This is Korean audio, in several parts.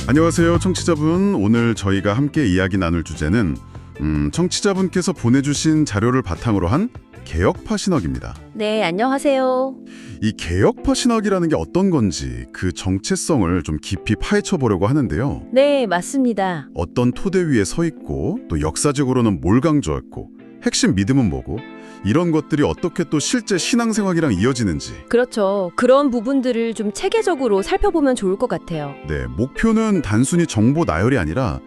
안녕하세요, 청취자분. 오늘 저희가 함께 이야기 나눌 주제는 청취자분께서 보내주신 자료를 바탕으로 한 개혁파 신학입니다. 네, 안녕하세요. 이 개혁파 신학이라는 게 어떤 건지 그 정체성을 좀 깊이 파헤쳐 보려고 하는데요. 네, 맞습니다. 어떤 토대 위에 서 있고 또 역사적으로는 뭘 강조했고 핵심 믿음은 뭐고 이런 것들이 어떻게 또 실제 신앙생활이랑 이어지는지. 그렇죠. 그런 부분들을 좀 체계적으로 살펴보면 좋을 것 같아요. 네, 목표는 단순히 정보 나열이 아니라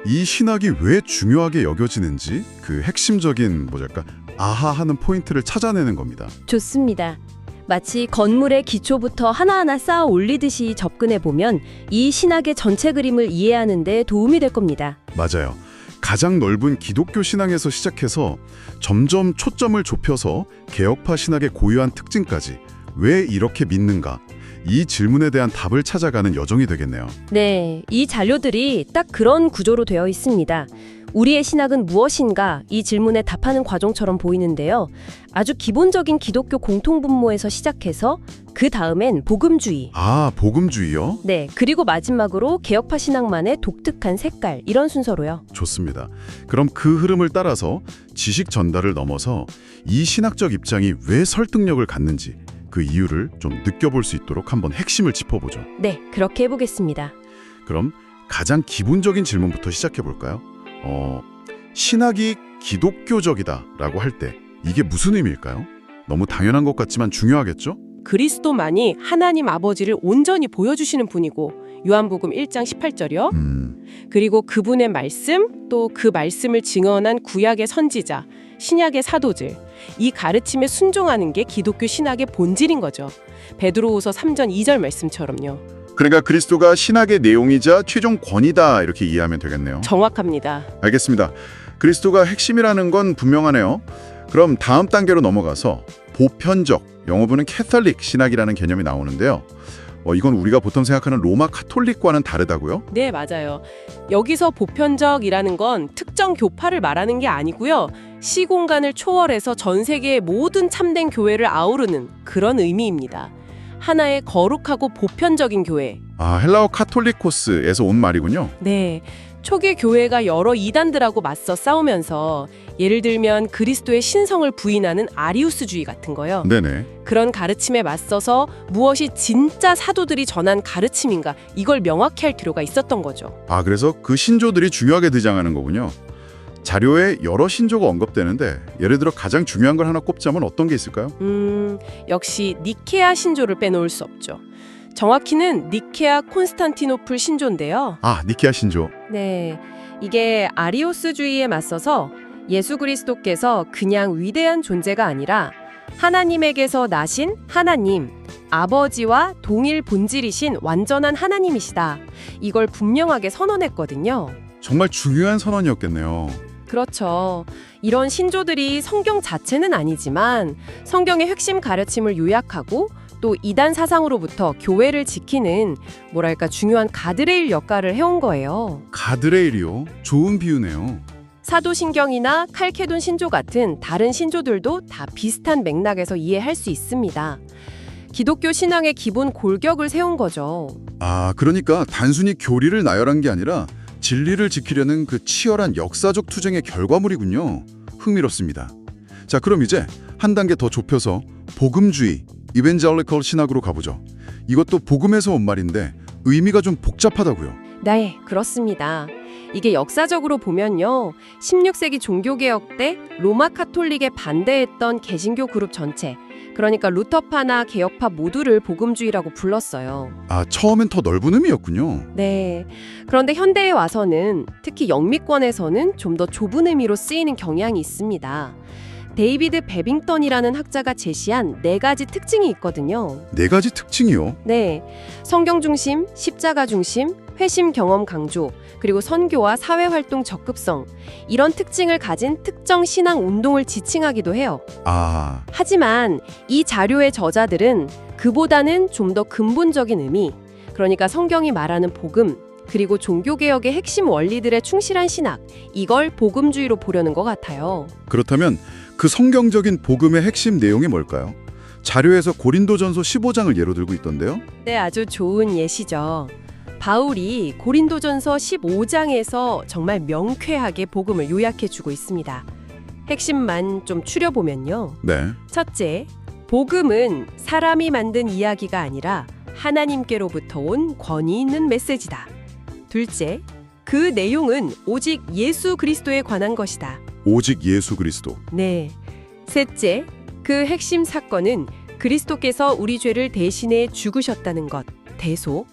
이 신학이 왜 중요하게 여겨지는지 그 핵심적인 뭐랄까 아하하는 포인트를 찾아내는 겁니다. 좋습니다. 마치 건물의 기초부터 하나하나 쌓아 올리듯이 접근해 보면 이 신학의 전체 그림을 이해하는 데 도움이 될 겁니다. 맞아요. 가장 넓은 기독교 신앙에서 시작해서 점점 초점을 좁혀서 개혁파 신학의 고유한 특징까지 왜 이렇게 믿는가? 이 질문에 대한 답을 찾아가는 여정이 되겠네요. 네, 이 자료들이 딱 그런 구조로 되어 있습니다. 우리의 신학은 무엇인가? 이 질문에 답하는 과정처럼 보이는데요. 아주 기본적인 기독교 공통분모에서 시작해서 그 다음엔 복음주의. 아, 복음주의요? 네, 그리고 마지막으로 개혁파 신학만의 독특한 색깔, 이런 순서로요. 좋습니다. 그럼 그 흐름을 따라서 지식 전달을 넘어서 이 신학적 입장이 왜 설득력을 갖는지 그 이유를 좀 느껴볼 수 있도록 한번 핵심을 짚어보죠. 네, 그렇게 해보겠습니다. 그럼 가장 기본적인 질문부터 시작해 볼까요? 신학이 기독교적이다라고 할 때 이게 무슨 의미일까요? 너무 당연한 것 같지만 중요하겠죠? 그리스도만이 하나님 아버지를 온전히 보여주시는 분이고 요한복음 1장 18절이요. 그리고 그분의 말씀, 또 그 말씀을 증언한 구약의 선지자, 신약의 사도들, 이 가르침에 순종하는 게 기독교 신학의 본질인 거죠. 베드로후서 3장 2절 말씀처럼요. 그러니까 그리스도가 신학의 내용이자 최종 권위다 이렇게 이해하면 되겠네요. 정확합니다. 알겠습니다. 그리스도가 핵심이라는 건 분명하네요. 그럼 다음 단계로 넘어가서 보편적, 영어로는 캐톨릭 신학이라는 개념이 나오는데요. 이건 우리가 보통 생각하는 로마 카톨릭과는 다르다고요? 네, 맞아요. 여기서 보편적이라는 건 특정 교파를 말하는 게 아니고요. 시공간을 초월해서 전 세계의 모든 참된 교회를 아우르는 그런 의미입니다. 하나의 거룩하고 보편적인 교회. 아, 헬라어 카톨리코스에서 온 말이군요. 네, 초기 교회가 여러 이단들하고 맞서 싸우면서 예를 들면 그리스도의 신성을 부인하는 아리우스주의 같은 거요. 네네. 그런 가르침에 맞서서 무엇이 진짜 사도들이 전한 가르침인가 이걸 명확히 할 필요가 있었던 거죠. 아, 그래서 그 신조들이 중요하게 등장하는 거군요. 자료에 여러 신조가 언급되는데 예를 들어 가장 중요한 걸 하나 꼽자면 어떤 게 있을까요? 역시 니케아 신조를 빼놓을 수 없죠. 정확히는 니케아 콘스탄티노플 신조인데요. 아, 니케아 신조. 네, 이게 아리오스주의에 맞서서 예수 그리스도께서 그냥 위대한 존재가 아니라 하나님에게서 나신 하나님, 아버지와 동일 본질이신 완전한 하나님이시다. 이걸 분명하게 선언했거든요. 정말 중요한 선언이었겠네요. 그렇죠. 이런 신조들이 성경 자체는 아니지만 성경의 핵심 가르침을 요약하고 또 이단 사상으로부터 교회를 지키는 뭐랄까 중요한 가드레일 역할을 해온 거예요. 가드레일이요? 좋은 비유네요. 사도신경이나 칼케돈 신조 같은 다른 신조들도 다 비슷한 맥락에서 이해할 수 있습니다. 기독교 신앙의 기본 골격을 세운 거죠. 아, 그러니까 단순히 교리를 나열한 게 아니라 진리를 지키려는 그 치열한 역사적 투쟁의 결과물이군요. 흥미롭습니다. 자, 그럼 이제 한 단계 더 좁혀서 복음주의, 이벤젤리컬 신학으로 가보죠. 이것도 복음에서 온 말인데 의미가 좀 복잡하다고요. 네, 그렇습니다. 이게 역사적으로 보면요. 16세기 종교개혁 때 로마 카톨릭에 반대했던 개신교 그룹 전체, 그러니까 루터파나 개혁파 모두를 복음주의라고 불렀어요. 아, 처음엔 더 넓은 의미였군요. 네. 그런데 현대에 와서는 특히 영미권에서는 좀 더 좁은 의미로 쓰이는 경향이 있습니다. 데이비드 베빙턴이라는 학자가 제시한 4가지 특징이 있거든요. 4가지 특징이요? 네. 성경 중심, 십자가 중심, 회심 경험 강조, 그리고 선교와 사회활동 적극성, 이런 특징을 가진 특정 신앙 운동을 지칭하기도 해요. 아, 하지만 이 자료의 저자들은 그보다는 좀 더 근본적인 의미, 그러니까 성경이 말하는 복음, 그리고 종교개혁의 핵심 원리들에 충실한 신학, 이걸 복음주의로 보려는 것 같아요. 그렇다면 그 성경적인 복음의 핵심 내용이 뭘까요? 자료에서 고린도전서 15장을 예로 들고 있던데요. 네, 아주 좋은 예시죠. 바울이 고린도전서 15장에서 정말 명쾌하게 복음을 요약해주고 있습니다. 핵심만 좀 추려보면요. 네. 첫째, 복음은 사람이 만든 이야기가 아니라 하나님께로부터 온 권위 있는 메시지다. 둘째, 그 내용은 오직 예수 그리스도에 관한 것이다. 오직 예수 그리스도. 네. 셋째, 그 핵심 사건은 그리스도께서 우리 죄를 대신해 죽으셨다는 것, 대속.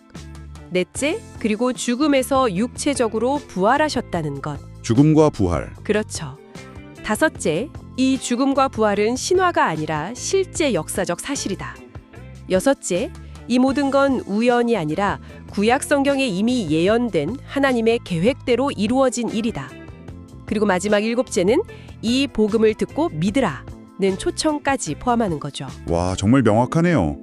넷째, 그리고 죽음에서 육체적으로 부활하셨다는 것. 죽음과 부활. 그렇죠. 다섯째, 이 죽음과 부활은 신화가 아니라 실제 역사적 사실이다. 여섯째, 이 모든 건 우연이 아니라 구약 성경에 이미 예언된 하나님의 계획대로 이루어진 일이다. 그리고 마지막 일곱째는 이 복음을 듣고 믿으라는 초청까지 포함하는 거죠. 와, 정말 명확하네요.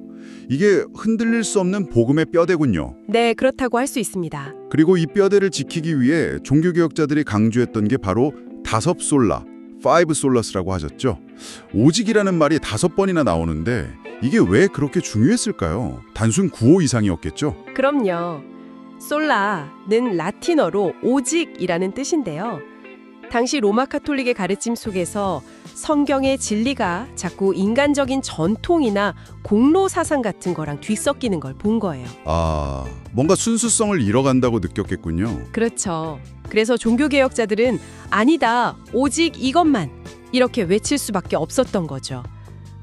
이게 흔들릴 수 없는 복음의 뼈대군요. 네, 그렇다고 할 수 있습니다. 그리고 이 뼈대를 지키기 위해 종교개혁자들이 강조했던 게 바로 다섯 솔라, five solas라고 하셨죠. 오직이라는 말이 5번이나 나오는데 이게 왜 그렇게 중요했을까요? 단순 구호 이상이었겠죠? 그럼요. 솔라는 라틴어로 오직이라는 뜻인데요. 당시 로마 카톨릭의 가르침 속에서 성경의 진리가 자꾸 인간적인 전통이나 공로 사상 같은 거랑 뒤섞이는 걸 본 거예요. 아, 뭔가 순수성을 잃어간다고 느꼈겠군요. 그렇죠. 그래서 종교개혁자들은 아니다, 오직 이것만 이렇게 외칠 수밖에 없었던 거죠.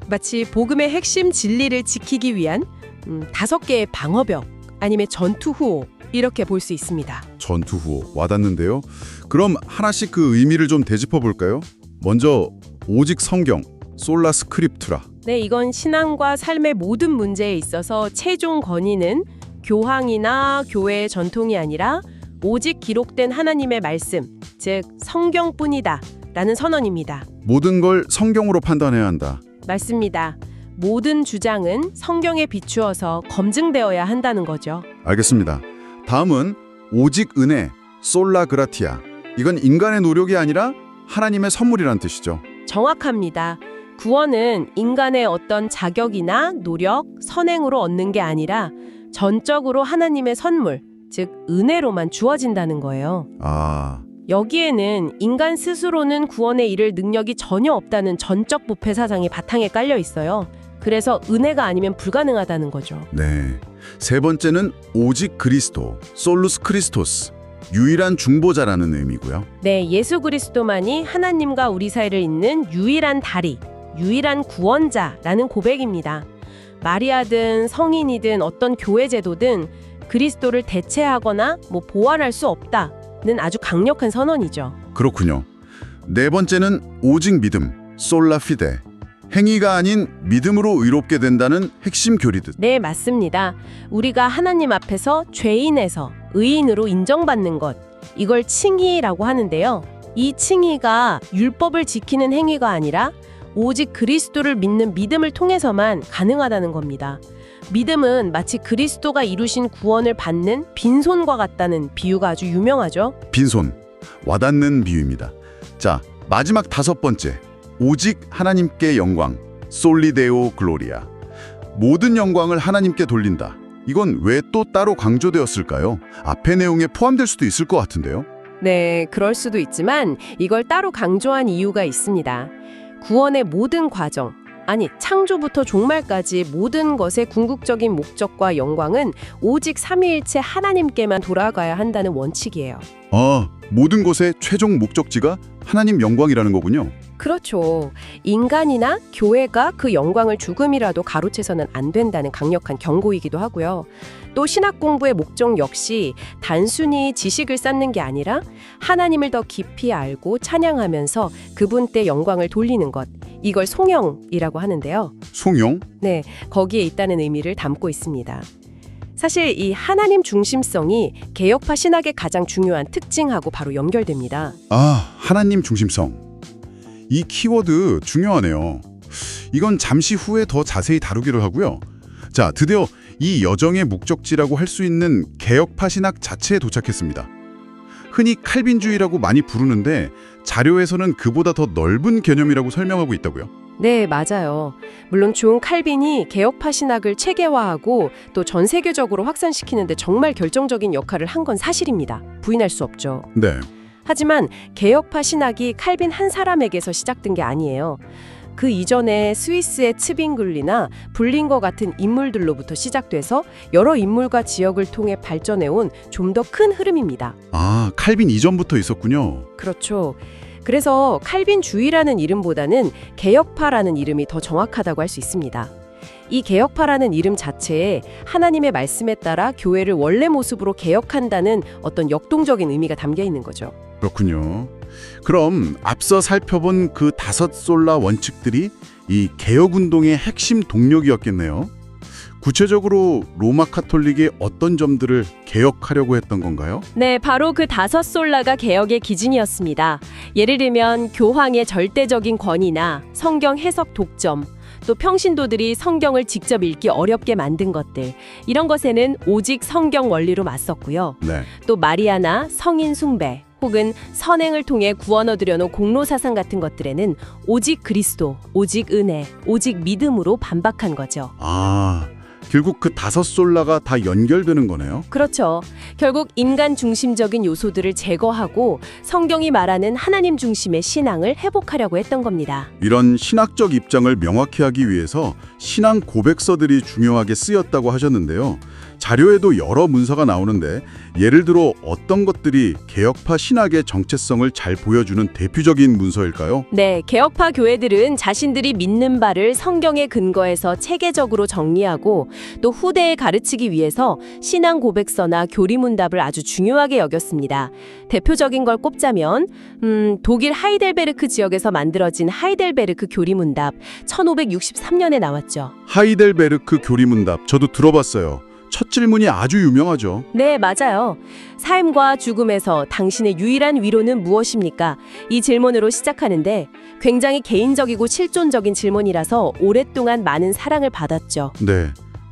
마치 복음의 핵심 진리를 지키기 위한 5개의 방어벽 아니면 전투후호 이렇게 볼 수 있습니다. 전투후호 와닿는데요. 그럼 하나씩 그 의미를 좀 되짚어 볼까요? 먼저 오직 성경, 솔라 스크립투라. 네, 이건 신앙과 삶의 모든 문제에 있어서 최종 권위는 교황이나 교회의 전통이 아니라 오직 기록된 하나님의 말씀, 즉 성경뿐이다 라는 선언입니다. 모든 걸 성경으로 판단해야 한다. 맞습니다. 모든 주장은 성경에 비추어서 검증되어야 한다는 거죠. 알겠습니다. 다음은 오직 은혜, 솔라 그라티아. 이건 인간의 노력이 아니라 하나님의 선물이란 뜻이죠. 정확합니다. 구원은 인간의 어떤 자격이나 노력, 선행으로 얻는 게 아니라 전적으로 하나님의 선물, 즉 은혜로만 주어진다는 거예요. 아, 여기에는 인간 스스로는 구원에 이를 능력이 전혀 없다는 전적 부패 사상이 바탕에 깔려 있어요. 그래서 은혜가 아니면 불가능하다는 거죠. 네. 세 번째는 오직 그리스도, 솔루스 크리스토스. 유일한 중보자라는 의미고요. 네, 예수 그리스도만이 하나님과 우리 사이를 잇는 유일한 다리, 유일한 구원자라는 고백입니다. 마리아든 성인이든 어떤 교회 제도든 그리스도를 대체하거나 보완할 수 없다는 아주 강력한 선언이죠. 그렇군요. 네 번째는 오직 믿음, 솔라 피데. 행위가 아닌 믿음으로 의롭게 된다는 핵심 교리듯. 네, 맞습니다. 우리가 하나님 앞에서 죄인에서 의인으로 인정받는 것, 이걸 칭의라고 하는데요. 이 칭의가 율법을 지키는 행위가 아니라 오직 그리스도를 믿는 믿음을 통해서만 가능하다는 겁니다. 믿음은 마치 그리스도가 이루신 구원을 받는 빈손과 같다는 비유가 아주 유명하죠. 빈손, 와닿는 비유입니다. 자, 마지막 5번째. 오직 하나님께 영광, 솔리데오 글로리아. 모든 영광을 하나님께 돌린다. 이건 왜 또 따로 강조되었을까요? 앞의 내용에 포함될 수도 있을 것 같은데요. 네, 그럴 수도 있지만 이걸 따로 강조한 이유가 있습니다. 구원의 모든 과정, 아니 창조부터 종말까지 모든 것의 궁극적인 목적과 영광은 오직 삼위일체 하나님께만 돌아가야 한다는 원칙이에요. 아, 모든 것의 최종 목적지가 하나님 영광이라는 거군요. 그렇죠. 인간이나 교회가 그 영광을 조금이라도 가로채서는 안 된다는 강력한 경고이기도 하고요. 또 신학 공부의 목적 역시 단순히 지식을 쌓는 게 아니라 하나님을 더 깊이 알고 찬양하면서 그분께 영광을 돌리는 것. 이걸 송영이라고 하는데요. 송영? 네, 거기에 있다는 의미를 담고 있습니다. 사실 이 하나님 중심성이 개혁파 신학의 가장 중요한 특징하고 바로 연결됩니다. 아, 하나님 중심성. 이 키워드 중요하네요. 이건 잠시 후에 더 자세히 다루기로 하고요. 자, 드디어 이 여정의 목적지라고 할 수 있는 개혁파 신학 자체에 도착했습니다. 흔히 칼빈주의라고 많이 부르는데 자료에서는 그보다 더 넓은 개념이라고 설명하고 있다고요. 네, 맞아요. 물론 존 칼빈이 개혁파 신학을 체계화하고 또 전 세계적으로 확산시키는데 정말 결정적인 역할을 한 건 사실입니다. 부인할 수 없죠. 네. 하지만 개혁파 신학이 칼빈 한 사람에게서 시작된 게 아니에요. 그 이전에 스위스의 츠빙글리나 불링거 같은 인물들로부터 시작돼서 여러 인물과 지역을 통해 발전해온 좀 더 큰 흐름입니다. 아, 칼빈 이전부터 있었군요. 그렇죠. 그래서 칼빈주의라는 이름보다는 개혁파라는 이름이 더 정확하다고 할 수 있습니다. 이 개혁파라는 이름 자체에 하나님의 말씀에 따라 교회를 원래 모습으로 개혁한다는 어떤 역동적인 의미가 담겨 있는 거죠. 그렇군요. 그럼 앞서 살펴본 그 5솔라 원칙들이 이 개혁운동의 핵심 동력이었겠네요. 구체적으로 로마 카톨릭이 어떤 점들을 개혁하려고 했던 건가요? 네, 바로 그 5솔라가 개혁의 기준이었습니다. 예를 들면 교황의 절대적인 권위나 성경 해석 독점, 또 평신도들이 성경을 직접 읽기 어렵게 만든 것들, 이런 것에는 오직 성경 원리로 맞섰고요. 네. 또 마리아나 성인 숭배, 혹은 선행을 통해 구원 얻으려는 공로 사상 같은 것들에는 오직 그리스도, 오직 은혜, 오직 믿음으로 반박한 거죠. 아, 결국 그 5솔라가 다 연결되는 거네요. 그렇죠. 결국 인간 중심적인 요소들을 제거하고 성경이 말하는 하나님 중심의 신앙을 회복하려고 했던 겁니다. 이런 신학적 입장을 명확히 하기 위해서 신앙 고백서들이 중요하게 쓰였다고 하셨는데요. 자료에도 여러 문서가 나오는데 예를 들어 어떤 것들이 개혁파 신학의 정체성을 잘 보여주는 대표적인 문서일까요? 네, 개혁파 교회들은 자신들이 믿는 바를 성경에 근거해서 체계적으로 정리하고 또 후대에 가르치기 위해서 신앙 고백서나 교리문답을 아주 중요하게 여겼습니다. 대표적인 걸 꼽자면 독일 하이델베르크 지역에서 만들어진 하이델베르크 교리문답 1563년에 나왔죠. 하이델베르크 교리문답 저도 들어봤어요. 첫 질문이 아주 유명하죠. 네, 맞아요. 삶과 죽음에서 당신의 유일한 위로는 무엇입니까? 이 질문으로 시작하는데 굉장히 개인적이고 실존적인 질문이라서 오랫동안 많은 사랑을 받았죠. 네.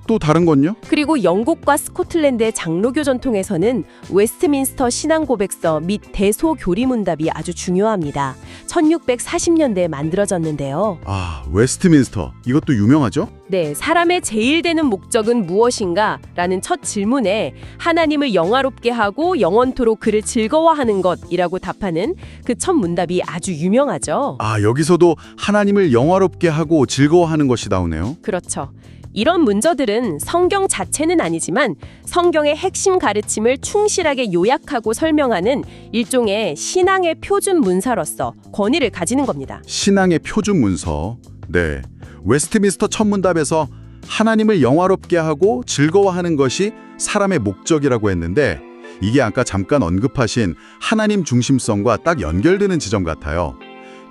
또 다른 건요? 그리고 영국과 스코틀랜드의 장로교 전통에서는 웨스트민스터 신앙고백서 및 대소교리문답이 아주 중요합니다. 1640년대에 만들어졌는데요. 아, 웨스트민스터. 이것도 유명하죠? 네, 사람의 제일 되는 목적은 무엇인가? 라는 첫 질문에 하나님을 영화롭게 하고 영원토록 그를 즐거워하는 것이라고 답하는 그 첫 문답이 아주 유명하죠. 아, 여기서도 하나님을 영화롭게 하고 즐거워하는 것이 나오네요. 그렇죠. 이런 문저들은 성경 자체는 아니지만 성경의 핵심 가르침을 충실하게 요약하고 설명하는 일종의 신앙의 표준 문서로서 권위를 가지는 겁니다. 신앙의 표준 문서. 네. 웨스트민스터 천문답에서 하나님을 영화롭게 하고 즐거워하는 것이 사람의 목적이라고 했는데 이게 아까 잠깐 언급하신 하나님 중심성과 딱 연결되는 지점 같아요.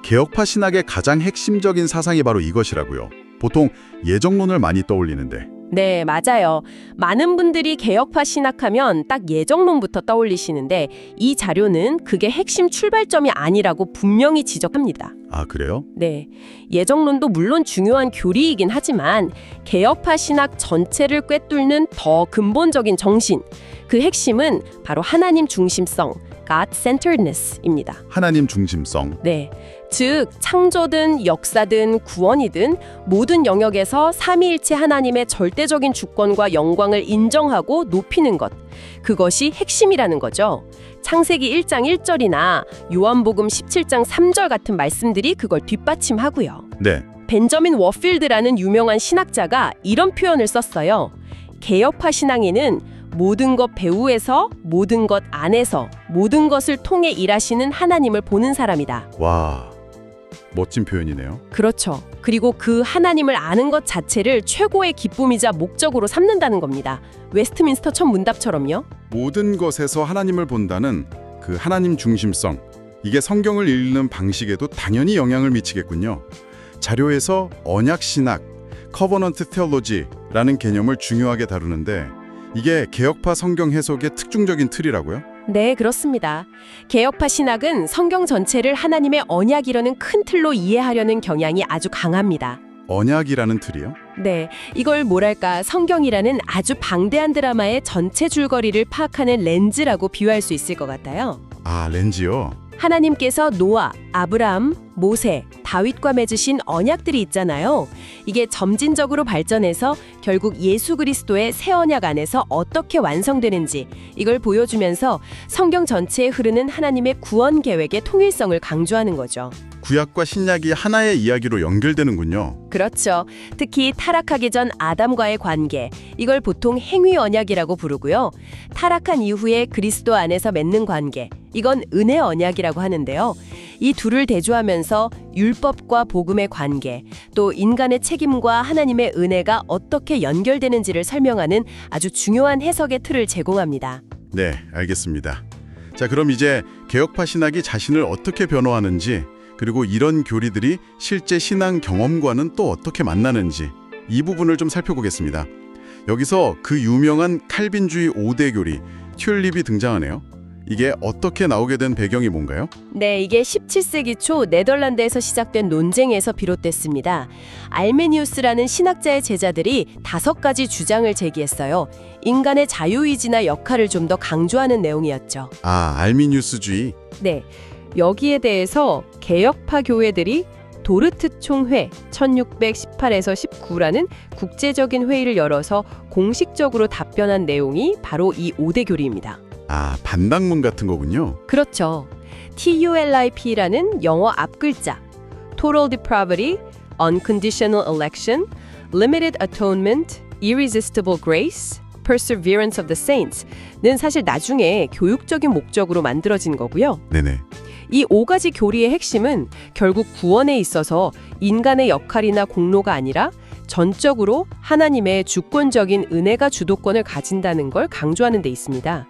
개혁파 신학의 가장 핵심적인 사상이 바로 이것이라고요. 보통 예정론을 많이 떠올리는데. 네, 맞아요. 많은 분들이 개혁파 신학하면 딱 예정론부터 떠올리시는데 이 자료는 그게 핵심 출발점이 아니라고 분명히 지적합니다. 아, 그래요? 네, 예정론도 물론 중요한 교리이긴 하지만 개혁파 신학 전체를 꿰뚫는 더 근본적인 정신, 그 핵심은 바로 하나님 중심성, God-centeredness입니다. 하나님 중심성. 네, 즉 창조든 역사든 구원이든 모든 영역에서 삼위일체 하나님의 절대적인 주권과 영광을 인정하고 높이는 것, 그것이 핵심이라는 거죠. 창세기 1장 1절이나 요한복음 17장 3절 같은 말씀들이 그걸 뒷받침하고요. 네. 벤저민 워필드라는 유명한 신학자가 이런 표현을 썼어요. 개혁파 신앙에는 모든 것 배후에서 모든 것 안에서 모든 것을 통해 일하시는 하나님을 보는 사람이다. 와, 멋진 표현이네요. 그렇죠. 그리고 그 하나님을 아는 것 자체를 최고의 기쁨이자 목적으로 삼는다는 겁니다. 웨스트민스터 천문답처럼요. 모든 것에서 하나님을 본다는 그 하나님 중심성. 이게 성경을 읽는 방식에도 당연히 영향을 미치겠군요. 자료에서 언약신학, 커버넌트 테올로지라는 개념을 중요하게 다루는데 이게 개혁파 성경 해석의 특징적인 틀이라고요? 네, 그렇습니다. 개혁파 신학은 성경 전체를 하나님의 언약이라는 큰 틀로 이해하려는 경향이 아주 강합니다. 언약이라는 틀이요? 네, 이걸 뭐랄까 성경이라는 아주 방대한 드라마의 전체 줄거리를 파악하는 렌즈라고 비유할 수 있을 것 같아요. 아, 렌즈요? 하나님께서 노아, 아브라함, 모세, 다윗과 맺으신 언약들이 있잖아요. 이게 점진적으로 발전해서 결국 예수 그리스도의 새 언약 안에서 어떻게 완성되는지 이걸 보여주면서 성경 전체에 흐르는 하나님의 구원 계획의 통일성을 강조하는 거죠. 구약과 신약이 하나의 이야기로 연결되는군요. 그렇죠. 특히 타락하기 전 아담과의 관계, 이걸 보통 행위 언약이라고 부르고요. 타락한 이후에 그리스도 안에서 맺는 관계, 이건 은혜 언약이라고 하는데요. 이 둘을 대조하면서 율법과 복음의 관계, 또 인간의 책임과 하나님의 은혜가 어떻게 연결되는지를 설명하는 아주 중요한 해석의 틀을 제공합니다. 네, 알겠습니다. 자, 그럼 이제 개혁파 신학이 자신을 어떻게 변호하는지, 그리고 이런 교리들이 실제 신앙 경험과는 또 어떻게 만나는지 이 부분을 좀 살펴보겠습니다. 여기서 그 유명한 칼빈주의 5대 교리, 튤립이 등장하네요. 이게 어떻게 나오게 된 배경이 뭔가요? 네, 이게 17세기 초 네덜란드에서 시작된 논쟁에서 비롯됐습니다. 알메니우스라는 신학자의 제자들이 5가지 주장을 제기했어요. 인간의 자유의지나 역할을 좀 더 강조하는 내용이었죠. 아, 알미니우스주의. 네, 여기에 대해서 개혁파 교회들이 도르트 총회 1618에서 19라는 국제적인 회의를 열어서 공식적으로 답변한 내용이 바로 이 5대 교리입니다. 아, 반박문 같은 거군요. 그렇죠. TULIP라는 영어 앞글자, Total Depravity, Unconditional Election, Limited Atonement, Irresistible Grace, Perseverance of the Saints는 사실 나중에 교육적인 목적으로 만들어진 거고요. 네네. 이 5가지 교리의 핵심은 결국 구원에 있어서 인간의 역할이나 공로가 아니라 전적으로 하나님의 주권적인 은혜가 주도권을 가진다는 걸 강조하는 데 있습니다.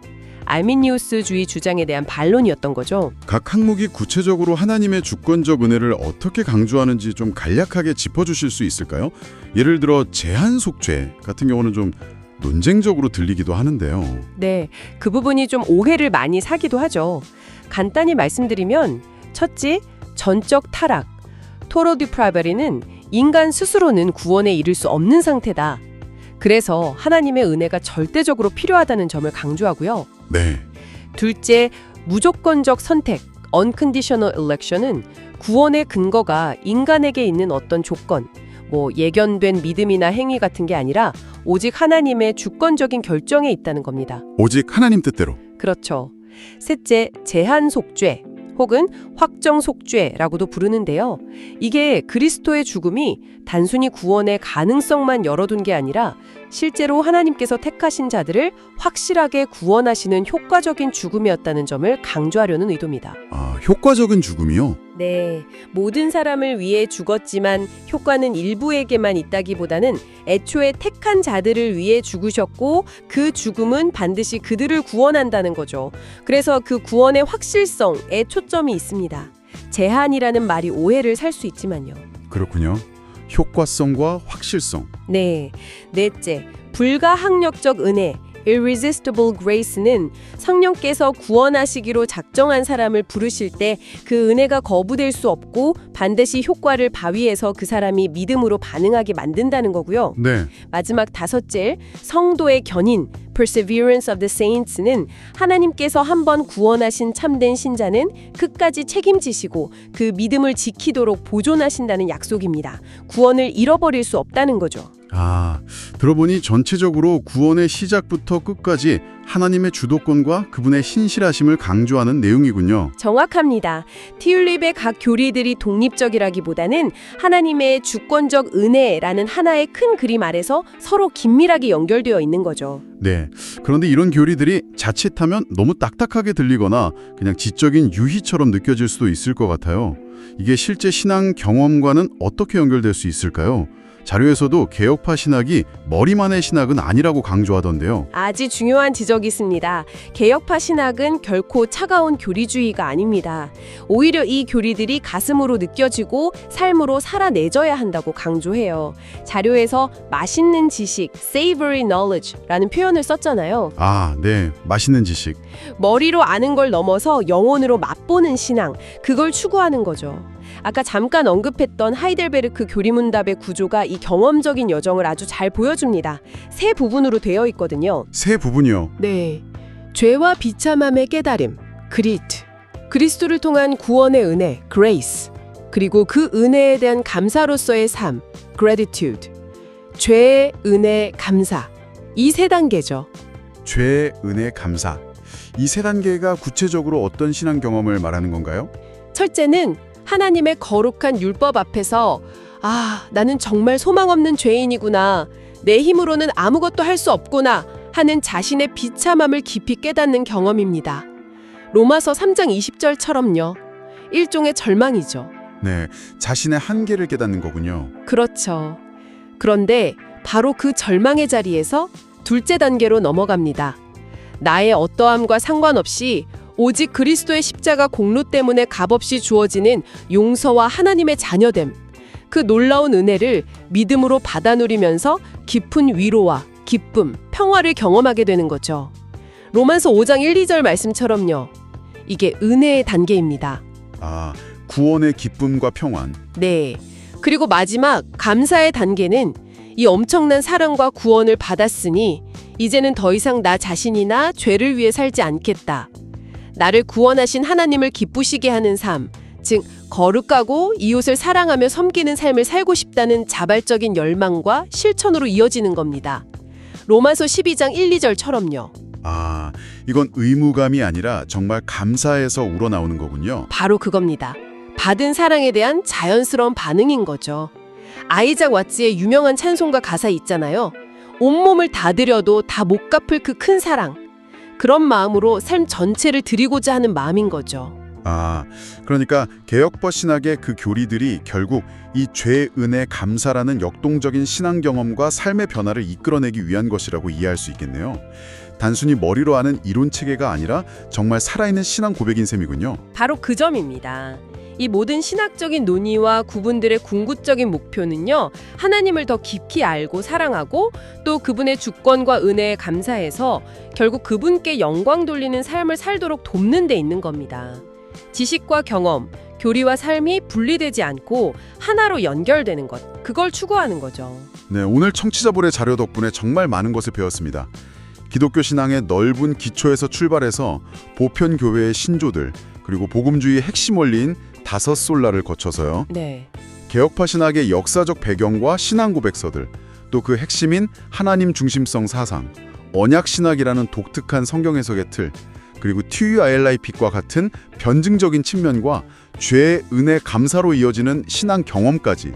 알미니우스주의 주장에 대한 반론이었던 거죠. 각 항목이 구체적으로 하나님의 주권적 은혜를 어떻게 강조하는지 좀 간략하게 짚어주실 수 있을까요? 예를 들어 제한속죄 같은 경우는 좀 논쟁적으로 들리기도 하는데요. 네, 그 부분이 좀 오해를 많이 사기도 하죠. 간단히 말씀드리면 첫째, 전적 타락. 토럴 디프라버리는 인간 스스로는 구원에 이를 수 없는 상태다. 그래서 하나님의 은혜가 절대적으로 필요하다는 점을 강조하고요. 네. 둘째, 무조건적 선택, unconditional election은 구원의 근거가 인간에게 있는 어떤 조건, 예견된 믿음이나 행위 같은 게 아니라 오직 하나님의 주권적인 결정에 있다는 겁니다. 오직 하나님 뜻대로. 그렇죠. 셋째, 제한 속죄 혹은 확정 속죄라고도 부르는데요. 이게 그리스도의 죽음이 단순히 구원의 가능성만 열어둔 게 아니라 실제로 하나님께서 택하신 자들을 확실하게 구원하시는 효과적인 죽음이었다는 점을 강조하려는 의도입니다. 아, 효과적인 죽음이요? 네, 모든 사람을 위해 죽었지만 효과는 일부에게만 있다기보다는 애초에 택한 자들을 위해 죽으셨고 그 죽음은 반드시 그들을 구원한다는 거죠. 그래서 그 구원의 확실성에 초점이 있습니다. 제한이라는 말이 오해를 살 수 있지만요. 그렇군요. 효과성과 확실성. 네, 넷째, 불가항력적 은혜. Irresistible Grace는 성령께서 구원하시기로 작정한 사람을 부르실 때 그 은혜가 거부될 수 없고 반드시 효과를 발휘해서 그 사람이 믿음으로 반응하게 만든다는 거고요. 네. 마지막 다섯째, 성도의 견인 Perseverance of the Saints는 하나님께서 한번 구원하신 참된 신자는 끝까지 책임지시고 그 믿음을 지키도록 보존하신다는 약속입니다. 구원을 잃어버릴 수 없다는 거죠. 아, 들어보니 전체적으로 구원의 시작부터 끝까지 하나님의 주도권과 그분의 신실하심을 강조하는 내용이군요. 정확합니다. 튤립의 각 교리들이 독립적이라기보다는 하나님의 주권적 은혜라는 하나의 큰 그림 아래서 서로 긴밀하게 연결되어 있는 거죠. 네. 그런데 이런 교리들이 자칫하면 너무 딱딱하게 들리거나 그냥 지적인 유희처럼 느껴질 수도 있을 것 같아요. 이게 실제 신앙 경험과는 어떻게 연결될 수 있을까요? 자료에서도 개혁파 신학이 머리만의 신학은 아니라고 강조하던데요. 아주 중요한 지적이 있습니다. 개혁파 신학은 결코 차가운 교리주의가 아닙니다. 오히려 이 교리들이 가슴으로 느껴지고 삶으로 살아내져야 한다고 강조해요. 자료에서 맛있는 지식, savory knowledge라는 표현을 썼잖아요. 아, 네. 맛있는 지식. 머리로 아는 걸 넘어서 영혼으로 맛보는 신앙, 그걸 추구하는 거죠. 아까 잠깐 언급했던 하이델베르크 교리문답의 구조가 이 경험적인 여정을 아주 잘 보여줍니다. 세 부분으로 되어 있거든요. 세 부분이요. 네. 죄와 비참함의 깨달음, 그리트. 그리스도를 통한 구원의 은혜, grace, 그리고 그 은혜에 대한 감사로서의 삶, gratitude, 죄의 은혜, 감사. 이 세 단계죠. 죄, 은혜, 감사. 이 세 단계가 구체적으로 어떤 신앙 경험을 말하는 건가요? 첫째는 하나님의 거룩한 율법 앞에서 나는 정말 소망 없는 죄인이구나. 내 힘으로는 아무것도 할 수 없구나 하는 자신의 비참함을 깊이 깨닫는 경험입니다. 로마서 3장 20절처럼요. 일종의 절망이죠. 네, 자신의 한계를 깨닫는 거군요. 그렇죠. 그런데 바로 그 절망의 자리에서 둘째 단계로 넘어갑니다. 나의 어떠함과 상관없이 오직 그리스도의 십자가 공로 때문에 값없이 주어지는 용서와 하나님의 자녀됨. 그 놀라운 은혜를 믿음으로 받아 누리면서 깊은 위로와 기쁨, 평화를 경험하게 되는 거죠. 로마서 5장 1, 2절 말씀처럼요. 이게 은혜의 단계입니다. 구원의 기쁨과 평안. 네. 그리고 마지막 감사의 단계는 이 엄청난 사랑과 구원을 받았으니 이제는 더 이상 나 자신이나 죄를 위해 살지 않겠다. 나를 구원하신 하나님을 기쁘시게 하는 삶, 즉 거룩하고 이웃을 사랑하며 섬기는 삶을 살고 싶다는 자발적인 열망과 실천으로 이어지는 겁니다. 로마서 12장 1, 2절처럼요. 이건 의무감이 아니라 정말 감사해서 우러나오는 거군요. 바로 그겁니다. 받은 사랑에 대한 자연스러운 반응인 거죠. 아이작 왓츠의 유명한 찬송가 가사 있잖아요. 온몸을 다 드려도 다 못 갚을 그 큰 사랑. 그런 마음으로 삶 전체를 드리고자 하는 마음인 거죠. 그러니까 개혁파 신학의 그 교리들이 결국 이 죄, 은혜, 감사라는 역동적인 신앙 경험과 삶의 변화를 이끌어내기 위한 것이라고 이해할 수 있겠네요. 단순히 머리로 아는 이론 체계가 아니라 정말 살아있는 신앙 고백인 셈이군요. 바로 그 점입니다. 이 모든 신학적인 논의와 구분들의 궁극적인 목표는요, 하나님을 더 깊이 알고 사랑하고 또 그분의 주권과 은혜에 감사해서 결국 그분께 영광 돌리는 삶을 살도록 돕는 데 있는 겁니다. 지식과 경험, 교리와 삶이 분리되지 않고 하나로 연결되는 것, 그걸 추구하는 거죠. 네, 오늘 청취자분의 자료 덕분에 정말 많은 것을 배웠습니다. 기독교 신앙의 넓은 기초에서 출발해서 보편 교회의 신조들, 그리고 복음주의의 핵심 원리인 다섯 솔라를 거쳐서요. 네. 개혁파 신학의 역사적 배경과 신앙 고백서들, 또 그 핵심인 하나님 중심성 사상, 언약 신학이라는 독특한 성경 해석의 틀, 그리고 TUILIP과 같은 변증적인 측면과 죄, 은혜, 감사로 이어지는 신앙 경험까지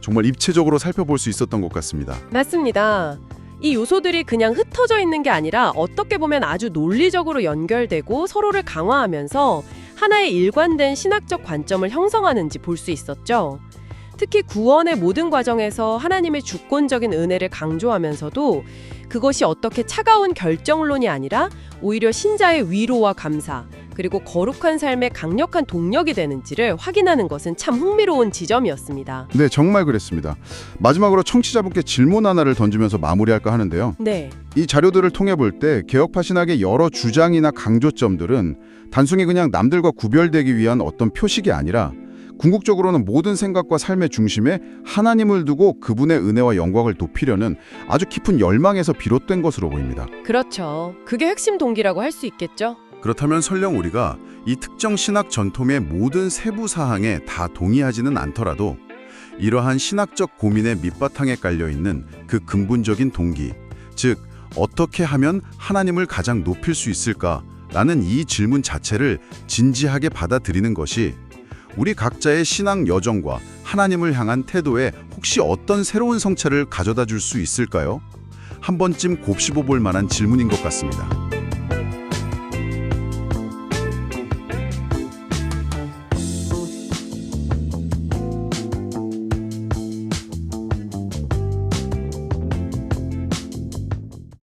정말 입체적으로 살펴볼 수 있었던 것 같습니다. 맞습니다. 이 요소들이 그냥 흩어져 있는 게 아니라 어떻게 보면 아주 논리적으로 연결되고 서로를 강화하면서 하나의 일관된 신학적 관점을 형성하는지 볼 수 있었죠. 특히 구원의 모든 과정에서 하나님의 주권적인 은혜를 강조하면서도 그것이 어떻게 차가운 결정론이 아니라 오히려 신자의 위로와 감사, 그리고 거룩한 삶의 강력한 동력이 되는지를 확인하는 것은 참 흥미로운 지점이었습니다. 네, 정말 그랬습니다. 마지막으로 청취자분께 질문 하나를 던지면서 마무리할까 하는데요. 네. 이 자료들을 통해 볼 때 개혁파 신학의 여러 주장이나 강조점들은 단순히 그냥 남들과 구별되기 위한 어떤 표식이 아니라 궁극적으로는 모든 생각과 삶의 중심에 하나님을 두고 그분의 은혜와 영광을 높이려는 아주 깊은 열망에서 비롯된 것으로 보입니다. 그렇죠. 그게 핵심 동기라고 할 수 있겠죠. 그렇다면 설령 우리가 이 특정 신학 전통의 모든 세부 사항에 다 동의하지는 않더라도 이러한 신학적 고민의 밑바탕에 깔려있는 그 근본적인 동기, 즉 어떻게 하면 하나님을 가장 높일 수 있을까라는 이 질문 자체를 진지하게 받아들이는 것이 우리 각자의 신앙 여정과 하나님을 향한 태도에 혹시 어떤 새로운 성찰을 가져다 줄 수 있을까요? 한 번쯤 곱씹어 볼 만한 질문인 것 같습니다.